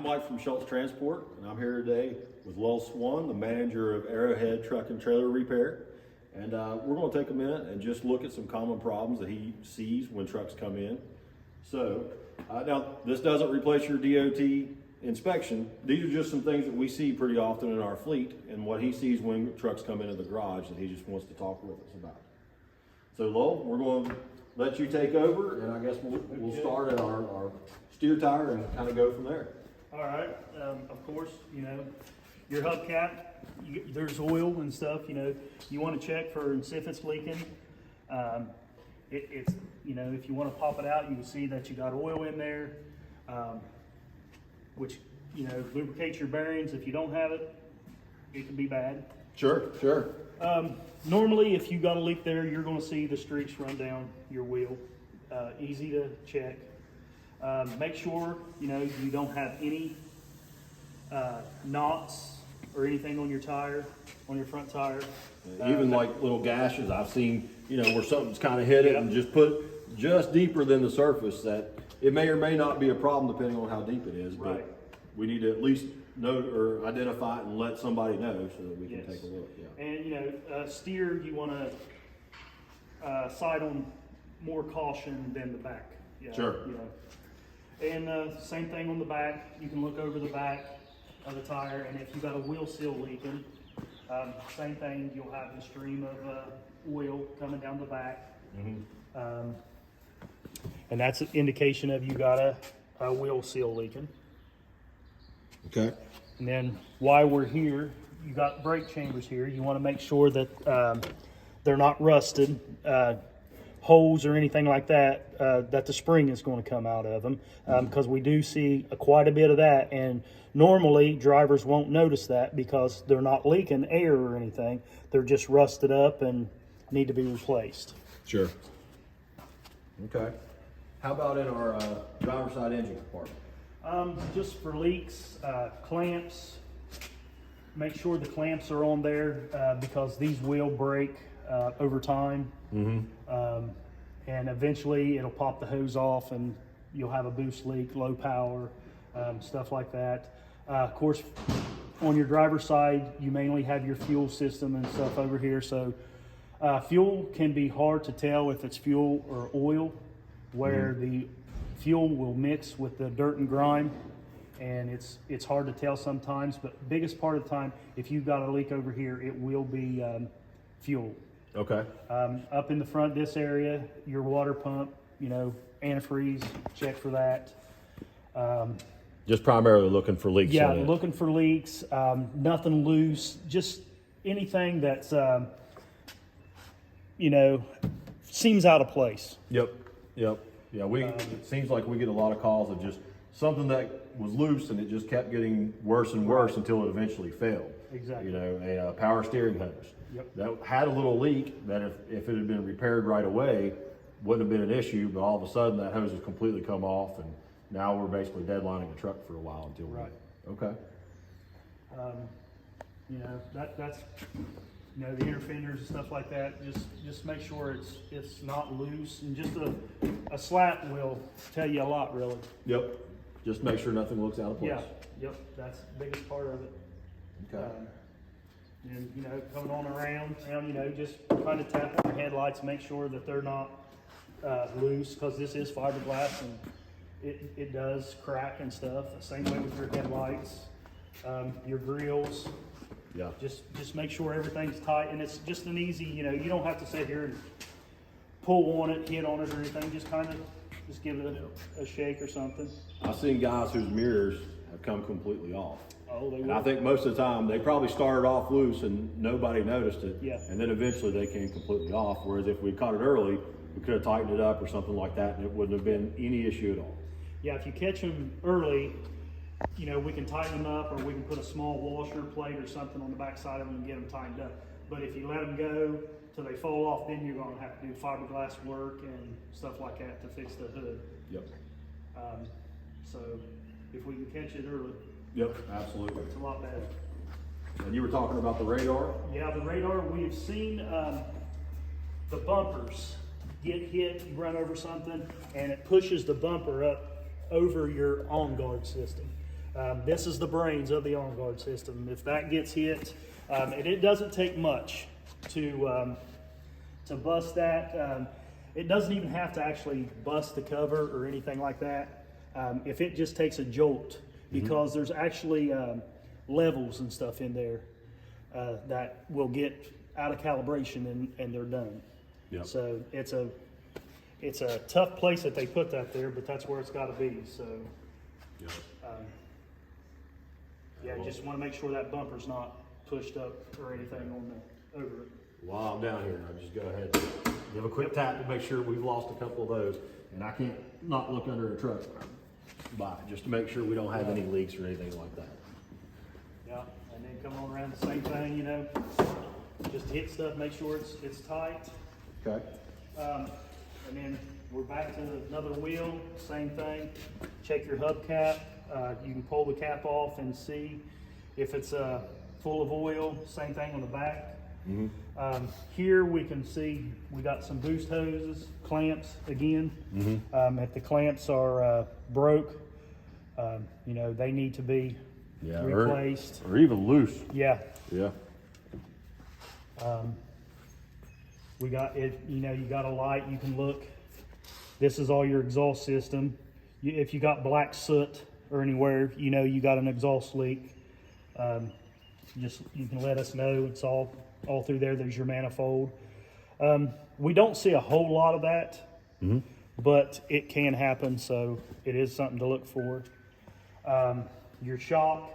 Mike from Shultz Transport, and I'm here today with Lowell Swan, the manager of Arrowhead Truck and Trailer Repair. And we're going to take a minute and just look at some common problems that he sees when trucks come in. So now this doesn't replace your DOT inspection. These are just some things that we see pretty often in our fleet and what he sees when trucks come into the garage that he just wants to talk with us about. So Lowell, we're going to let you take over, and I guess we'll start at our steer tire and kind of go from there. All right. Of course, you know, your hubcap, there's oil and stuff. You know, you want to check for and see if it's leaking. It's you know, if you want to pop it out, you can see that you got oil in there, which, you know, lubricates your bearings. If you don't have it, it can be bad. Sure. Normally, if you got a leak there, you're going to see the streaks run down your wheel. Easy to check. Make sure, you know, you don't have any knots or anything on your tire, on your front tire. Even like little gashes, I've seen, you know, where something's kind of hit it and just put just deeper than the surface, that it may or may not be a problem depending on how deep it is, but we need to at least know or identify it and let somebody know so that we can take a look. Yeah. And, you know, steer, you want to side on more caution than the back. Sure. You know. And same thing on the back. You can look over the back of the tire, and if you got a wheel seal leaking, same thing. You'll have the stream of oil coming down the back, and that's an indication of you got a wheel seal leaking. Okay. And then while we're here, you got brake chambers here. You want to make sure that they're not rusted. Holes or anything like that, that the spring is going to come out of them, because we do see quite a bit of that, and normally drivers won't notice that because they're not leaking air or anything. They're just rusted up and need to be replaced. Sure. Okay. How about in our driver's side engine compartment? Just for leaks, clamps, make sure the clamps are on there, because these will break over time. And eventually it'll pop the hose off and you'll have a boost leak, low power, stuff like that. Of course, on your driver's side, you mainly have your fuel system and stuff over here. So fuel can be hard to tell if it's fuel or oil, where the fuel will mix with the dirt and grime, and it's hard to tell sometimes. But biggest part of the time, if you've got a leak over here, it will be fuel. Okay. Up in the front, this area, your water pump, you know, antifreeze, check for that. Just primarily looking for leaks. Yeah, looking for leaks, nothing loose, just anything that's, you know, seems out of place. Yep. Yeah, it seems like we get a lot of calls of just something that was loose and it just kept getting worse and worse until it eventually failed. Exactly. You know, a power steering hose. Yep. That had a little leak that if it had been repaired right away, wouldn't have been an issue, but all of a sudden that hose has completely come off, and now we're basically deadlining the truck for a while until Okay. You know, that's, you know, the inner fenders and stuff like that, just make sure it's not loose, and just a slap will tell you a lot, really. Yep. Just make sure nothing looks out of place. Yeah, yep, that's the biggest part of it. Okay. And, you know, coming on around, you know, just kind of tap on your headlights, make sure that they're not loose, because this is fiberglass and it does crack and stuff. Same way with your headlights, your grills. Yeah. Just make sure everything's tight, and it's just an easy, you know, you don't have to sit here and pull on it, hit on it or anything. Just kind of just give it a shake or something. I've seen guys whose mirrors have come completely off. Oh, they will. And I think most of the time they probably started off loose and nobody noticed it. Yeah. And then eventually they came completely off. Whereas if we caught it early, we could have tightened it up or something like that, and it wouldn't have been any issue at all. Yeah, if you catch them early, you know, we can tighten them up, or we can put a small washer plate or something on the back side of them and get them tightened up. But if you let them go till they fall off, then you're going to have to do fiberglass work and stuff like that to fix the hood. Yep. So if we can catch it early, Yep, absolutely. it's a lot better. And you were talking about the radar? Yeah, the radar, we've seen the bumpers get hit, you run over something, and it pushes the bumper up over your on guard system. This is the brains of the on-guard system. If that gets hit, and it doesn't take much to bust that. It doesn't even have to actually bust the cover or anything like that. If it just takes a jolt, because there's actually levels and stuff in there that will get out of calibration and they're done. Yep. So it's a tough place that they put that there, but that's where it's got to be. So Yep. yeah, just want to make sure that bumper's not pushed up or anything on the over it. While I'm down here, I'll just go ahead and give a quick tap to make sure we've lost a couple of those. And I can't not look under a truck by just to make sure we don't have any leaks or anything like that. Yeah, and then come on around the same thing, you know, just hit stuff, make sure it's tight. Okay. And then we're back to another wheel, same thing. Check your hubcap. You can pull the cap off and see if it's full of oil. Same thing on the back. Here we can see we got some boost hoses, clamps again. If the clamps are broke, you know, they need to be replaced. Or even loose. Yeah. Yeah. We got it, you know, you got a light, you can look. This is all your exhaust system. If you got black soot or anywhere, you know you got an exhaust leak. Just you can let us know. It's all through there. There's your manifold. We don't see a whole lot of that, but it can happen, so it is something to look for. Your shock,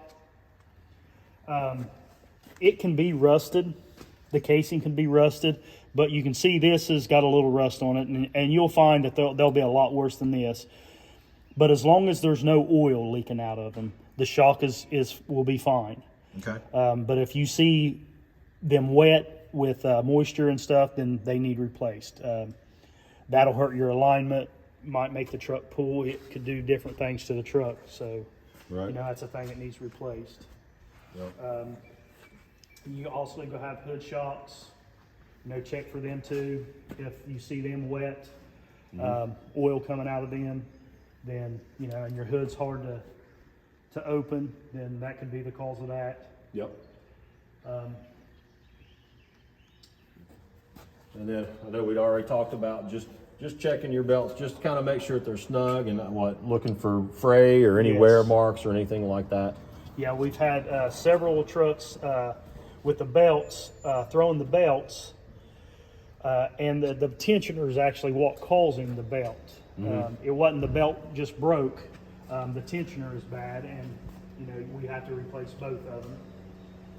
it can be rusted. The casing can be rusted, but you can see this has got a little rust on it, and you'll find that they'll be a lot worse than this. But as long as there's no oil leaking out of them, the shock will be fine. Okay. But if you see them wet with moisture and stuff, then they need replaced. That'll hurt your alignment, might make the truck pull. It could do different things to the truck. So, Right. you know, that's a thing that needs replaced. Yep. You also go have hood shocks. You know, check for them too. If you see them wet, oil coming out of them, then, you know, and your hood's hard to open, then that could be the cause of that. Yep. And then I know we'd already talked about just checking your belts, just kind of make sure that they're snug and not looking for fray or any wear marks or anything like that. Yeah, we've had several trucks with the belts, throwing the belts, and the tensioner is actually what causing the belt. It wasn't the belt just broke. The tensioner is bad, and you know we have to replace both of them.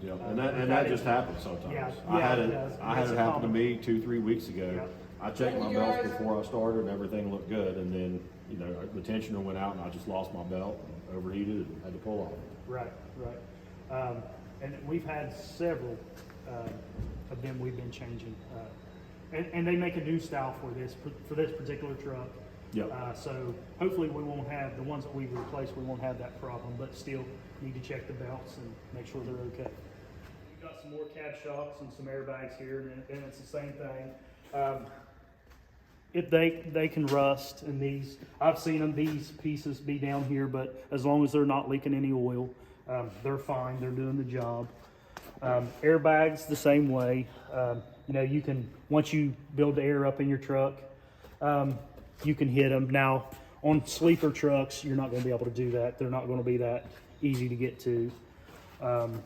Yeah, and that just happens sometimes. Yeah, I had it it does. I had It's it happen to common. me 2-3 weeks ago. Yeah. I checked my belts before I started, and everything looked good. And then, you know, the tensioner went out, and I just lost my belt, and overheated, and had to pull off. Right. And we've had several of them we've been changing, and they make a new style for this particular truck. Yep. So hopefully we won't have the ones that we've replaced. We won't have that problem, but still need to check the belts and make sure they're okay. We've got some more cab shocks and some airbags here, and it's the same thing. If they can rust, and these I've seen these pieces be down here, but as long as they're not leaking any oil, they're fine. They're doing the job. Airbags the same way. You know, you can once you build the air up in your truck, you can hit them. Now on sleeper trucks, you're not going to be able to do that. They're not going to be that easy to get to. And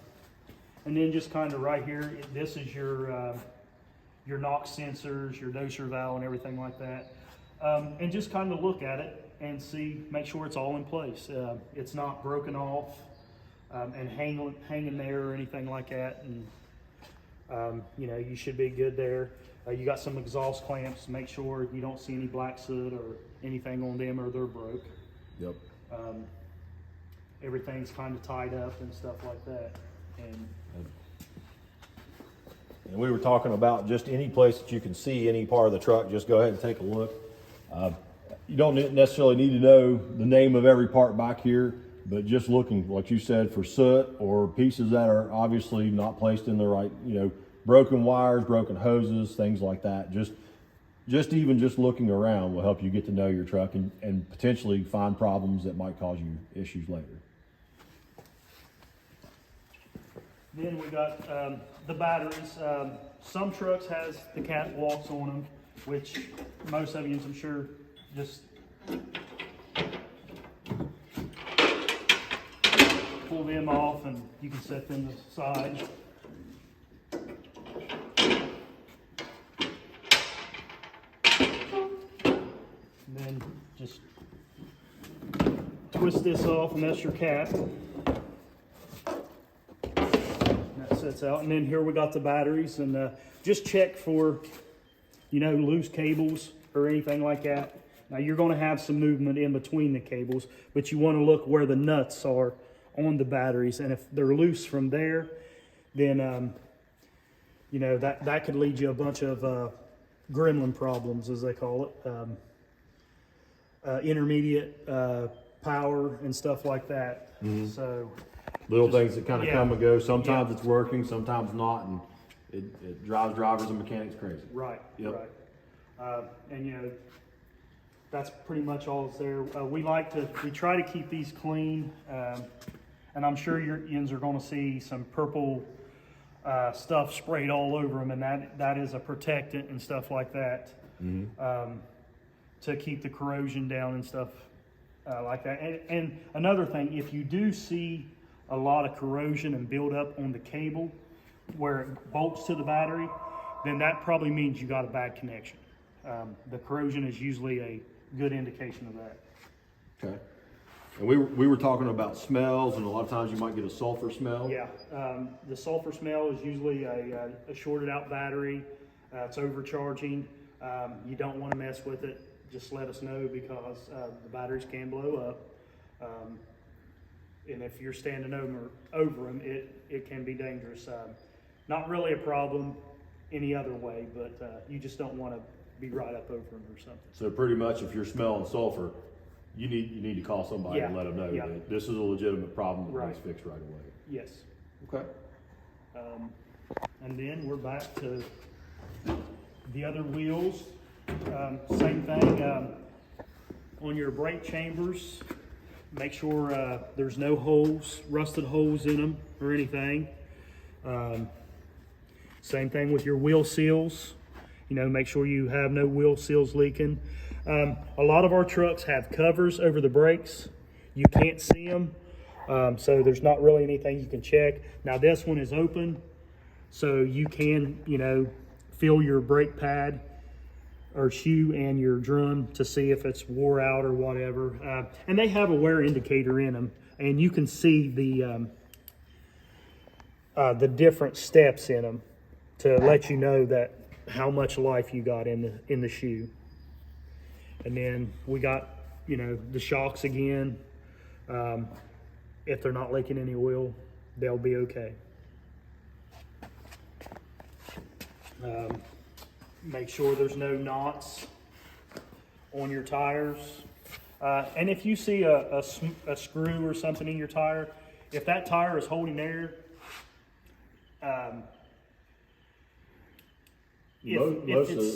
then just kind of right here, this is your NOx sensors, your doser valve, and everything like that. And just kind of look at it and see, make sure it's all in place. It's not broken off and hanging there or anything like that. And you know, you should be good there. You got some exhaust clamps. Make sure you don't see any black soot or anything on them, or they're broke. Yep. Everything's kind of tied up and stuff like that. And we were talking about just any place that you can see any part of the truck, just go ahead and take a look. You don't necessarily need to know the name of every part back here, but just looking, like you said, for soot or pieces that are obviously not placed in the right, you know, broken wires, broken hoses, things like that. Just even looking around will help you get to know your truck and potentially find problems that might cause you issues later. Then we got the batteries. Some trucks has the catwalks on them, which most of you, I'm sure, just pull them off and you can set them aside. And then just twist this off and that's your cap. Sets out, and then here we got the batteries, and just check for, you know, loose cables or anything like that. Now you're going to have some movement in between the cables, but you want to look where the nuts are on the batteries, and if they're loose from there, then you know, that could lead you a bunch of gremlin problems, as they call it, intermediate power and stuff like that. So Little things that kind of come and go. Sometimes it's working, sometimes not, and it drives drivers and mechanics crazy. Right. Yep. Right. And you know, that's pretty much all that's there. We try to keep these clean, and I'm sure your ends are going to see some purple stuff sprayed all over them, and that is a protectant and stuff like that, to keep the corrosion down and stuff like that. And another thing, if you do see a lot of corrosion and buildup on the cable where it bolts to the battery, then that probably means you got a bad connection. The corrosion is usually a good indication of that. Okay. And we were talking about smells, and a lot of times you might get a sulfur smell. Yeah, the sulfur smell is usually a shorted out battery. It's overcharging. You don't want to mess with it. Just let us know, because the batteries can blow up. And if you're standing over them, it can be dangerous. Not really a problem any other way, but you just don't want to be right up over them or something. So pretty much, if you're smelling sulfur, you need to call somebody and let them know that this is a legitimate problem that needs fixed right away. Yes. Okay. And then we're back to the other wheels. Same thing on your brake chambers. Make sure there's no holes, rusted holes in them or anything. Same thing with your wheel seals. You know, make sure you have no wheel seals leaking. A lot of our trucks have covers over the brakes. You can't see them, so there's not really anything you can check. Now this one is open, so you can, you know, feel your brake pad or shoe and your drum to see if it's wore out or whatever. And they have a wear indicator in them, and you can see the different steps in them to let you know that how much life you got in the shoe. And then we got, you know, the shocks again. If they're not leaking any oil, they'll be okay. Make sure there's no knots on your tires. And if you see a screw or something in your tire, if that tire is holding air, a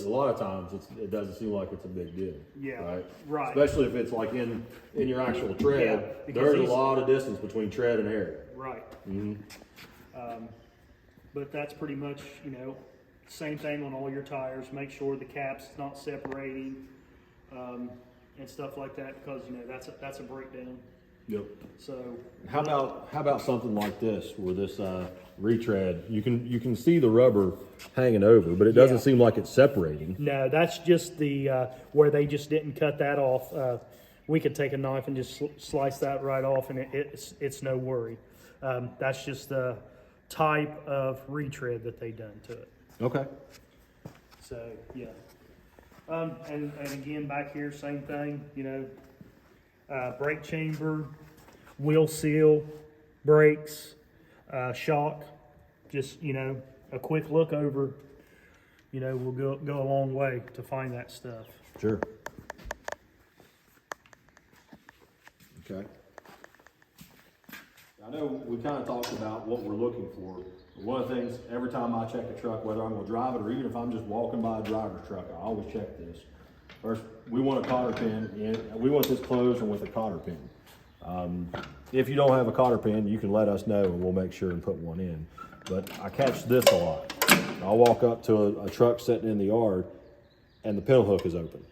lot of times it doesn't seem like it's a big deal. Yeah, right. Especially if it's like in your actual tread. There's a lot of distance between tread and air. Right. But that's pretty much, you know, same thing on all your tires. Make sure the cap's not separating and stuff like that, because, you know, that's a breakdown. Yep. So how about something like this, where this retread, you can see the rubber hanging over, but it doesn't seem like it's separating. No, that's just the where they just didn't cut that off. We could take a knife and just slice that right off, and it's no worry. That's just the type of retread that they done to it. Okay. So yeah. And again, back here, same thing, you know, brake chamber, wheel seal, brakes, shock, just, you know, a quick look over, you know, will go a long way to find that stuff. Sure. Okay. I know we kind of talked about what we're looking for. One of the things, every time I check a truck, whether I'm going to drive it or even if I'm just walking by a driver's truck, I always check this. First, we want a cotter pin, and we want this closed and with a cotter pin. if you don't have a cotter pin, you can let us know and we'll make sure and put one in. But I catch this a lot. I'll walk up to a truck sitting in the yard and the pintle hook is open.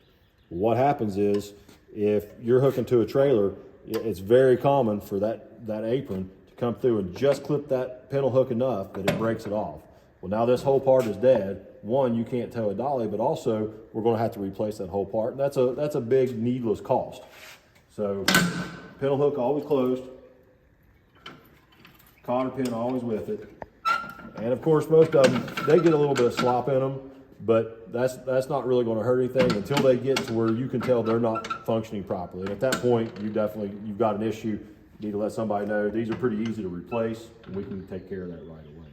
What happens is, if you're hooking to a trailer, it's very common for that apron to come through and just clip that pintle hook enough that it breaks it off. Well, now this whole part is dead. One, you can't tow a dolly, but also we're going to have to replace that whole part. And that's a big needless cost. So pintle hook always closed, cotter pin always with it. And of course, most of them, they get a little bit of slop in them, but that's not really going to hurt anything until they get to where you can tell they're not functioning properly. And at that point, you've got an issue. You need to let somebody know. These are pretty easy to replace, and we can take care of that right away.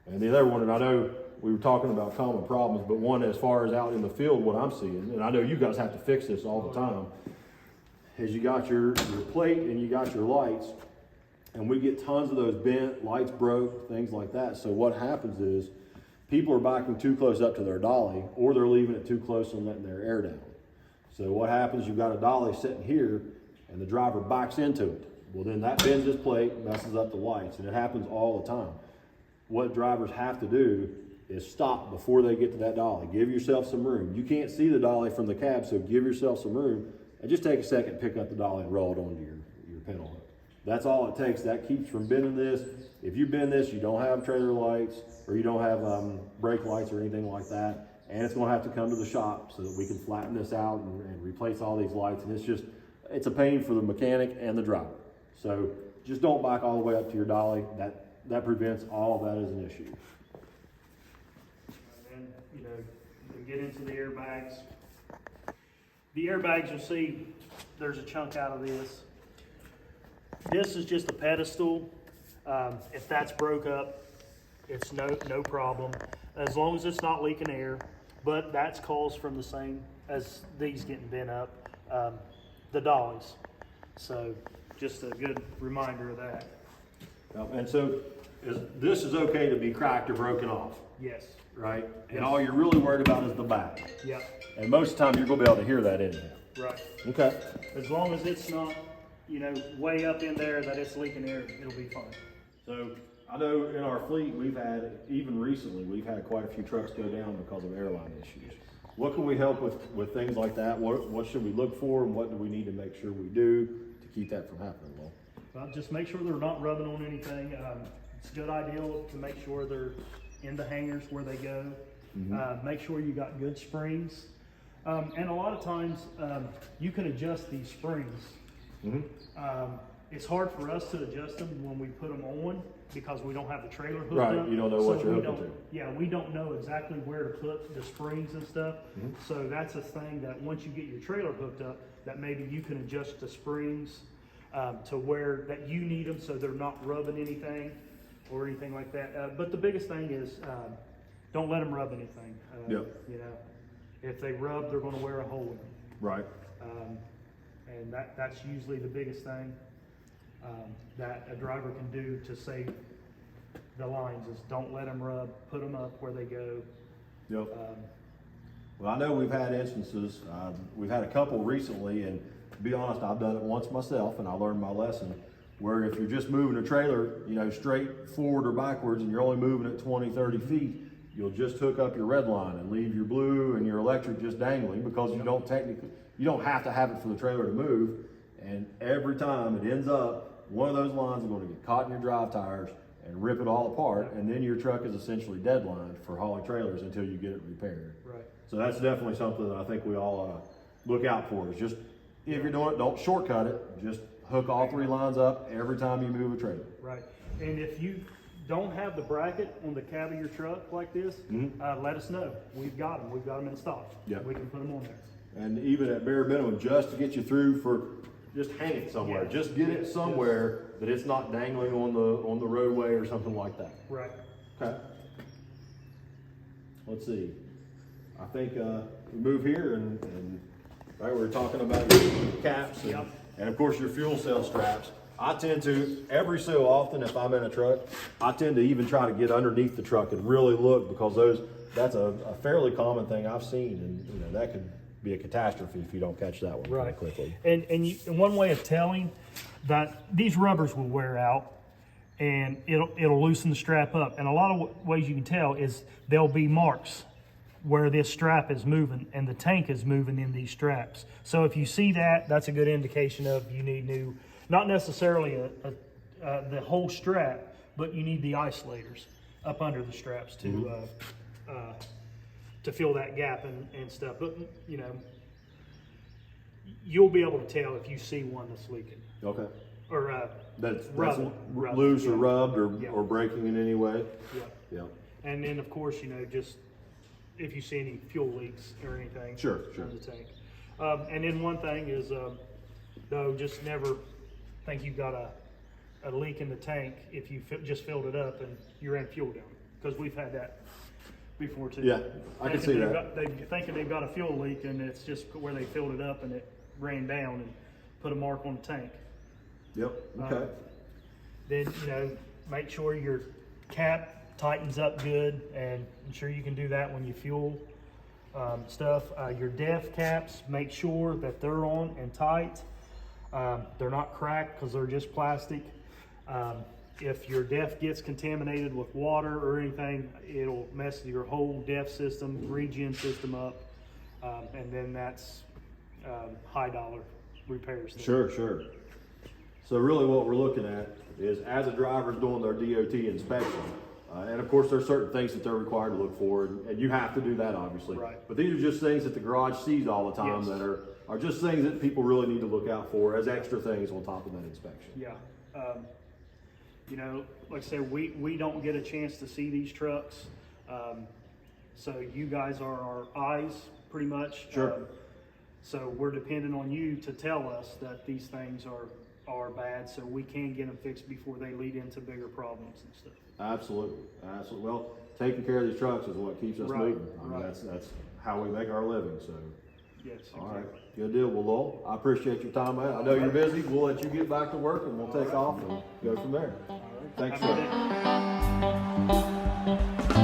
And the other one, and I know we were talking about common problems, but one as far as out in the field, what I'm seeing, and I know you guys have to fix this all the time, is you got your plate and you got your lights, and we get tons of those bent, lights broke, things like that. So what happens is people are backing too close up to their dolly, or they're leaving it too close and letting their air down. So what happens, you've got a dolly sitting here and the driver backs into it. Well, then that bends his plate, messes up the lights, and it happens all the time. What drivers have to do is stop before they get to that dolly. Give yourself some room. You can't see the dolly from the cab, so give yourself some room and just take a second, pick up the dolly and roll it onto your pintle hook. That's all it takes. That keeps from bending this. If you bend this, you don't have trailer lights or you don't have brake lights or anything like that. And it's going to have to come to the shop so that we can flatten this out and replace all these lights. And it's a pain for the mechanic and the driver. So just don't back all the way up to your dolly. That prevents all of that as an issue. And then, we get into the airbags. The airbags, you'll see there's a chunk out of this. This is just a pedestal. If that's broke up, it's no problem, as long as it's not leaking air. But that's caused from the same as these getting bent up, the dollies. So just a good reminder of that. And so this is okay to be cracked or broken off, Yes. right? Yes. And all you're really worried about is the back. Yep. And most of the time you're going to be able to hear that anyhow. Right. Okay. As long as it's not, way up in there that it's leaking air, it'll be fine. So I know in our fleet, even recently, we've had quite a few trucks go down because of airline issues. What can we help with things like that? What should we look for, and what do we need to make sure we do to keep that from happening? Well, just make sure they're not rubbing on anything. It's a good idea to make sure they're in the hangers where they go. Mm-hmm. Make sure you got good springs. And a lot of times you can adjust these springs. Mm-hmm. It's hard for us to adjust them when we put them on because we don't have the trailer hooked up. Right, you don't know what you're hooking to. Yeah, we don't know exactly where to put the springs and stuff. Mm-hmm. So that's a thing that once you get your trailer hooked up, that maybe you can adjust the springs to where that you need them so they're not rubbing anything or anything like that. But the biggest thing is don't let them rub anything. Yep. If they rub, they're going to wear a hole in them. Right. And that's usually the biggest thing that a driver can do to save the lines is don't let them rub, put them up where they go. Yep. Well, I know we've had instances, we've had a couple recently, and to be honest, I've done it once myself and I learned my lesson, where if you're just moving a trailer, straight forward or backwards and you're only moving at 20, 30 feet, you'll just hook up your red line and leave your blue and your electric just dangling because you don't have to have it for the trailer to move. And every time it ends up, one of those lines is going to get caught in your drive tires and rip it all apart. And then your truck is essentially deadlined for hauling trailers until you get it repaired. Right. So that's definitely something that I think we all look out for, is just, if you're doing it, don't shortcut it. Just hook all three lines up every time you move a trailer. Right. And if you don't have the bracket on the cab of your truck like this, let us know. We've got them. We've got them in stock. Yep. We can put them on there. And even at bare minimum, just to get you through for, just hang it somewhere. Yeah. Just get it somewhere that it's not dangling on the roadway or something like that. Right. Okay. Let's see. I think we move here and right, we were talking about your caps and of course your fuel cell straps. I tend to, every so often if I'm in a truck, I tend to even try to get underneath the truck and really look, because that's a fairly common thing I've seen, and that could be a catastrophe if you don't catch that one right quickly. And one way of telling, these rubbers will wear out, and it'll loosen the strap up. And a lot of ways you can tell is there'll be marks where this strap is moving and the tank is moving in these straps. So if you see that, that's a good indication of you need new, not necessarily the whole strap, but you need the isolators up under the straps to fill that gap and stuff. But you know, you'll be able to tell if you see one that's leaking. Okay. Or That's rubbed, loose or yeah. rubbed Yeah. or breaking in any way. Yeah. Yeah. And then of course, you know, just if you see any fuel leaks or anything Sure. in the tank. And then one thing is, though, just never think you've got a leak in the tank if you just filled it up and you're in fuel down, because we've had that before too. Yeah, I can see that. They're thinking they've got a fuel leak, and it's just where they filled it up and it ran down and put a mark on the tank. Yep. Okay. Then, you know, make sure your cap tightens up good, and ensure you can do that when you fuel stuff. Your def caps, make sure that they're on and tight. They're not cracked because they're just plastic. If your def gets contaminated with water or anything, it'll mess your whole def system, regen system up, and then that's high dollar repairs. Sure. So really what we're looking at is, as a driver's doing their DOT inspection, and of course there's certain things that they're required to look for, and you have to do that obviously. Right. But these are just things that the garage sees all the time. Yes. That are just things that people really need to look out for as extra things on top of that inspection. Yeah. You know, like I said, we don't get a chance to see these trucks. So you guys are our eyes pretty much. Sure. So we're dependent on you to tell us that these things are bad, so we can get them fixed before they lead into bigger problems and stuff. Absolutely. Well, taking care of these trucks is what keeps us Right, moving. I mean, right. that's how we make our living. So, Yes, exactly. all right, good deal. Well, Lowell, I appreciate your time, man. I know you're busy. We'll let you get back to work, and we'll take off and go from there. All right. Thanks, Have a sir. good day.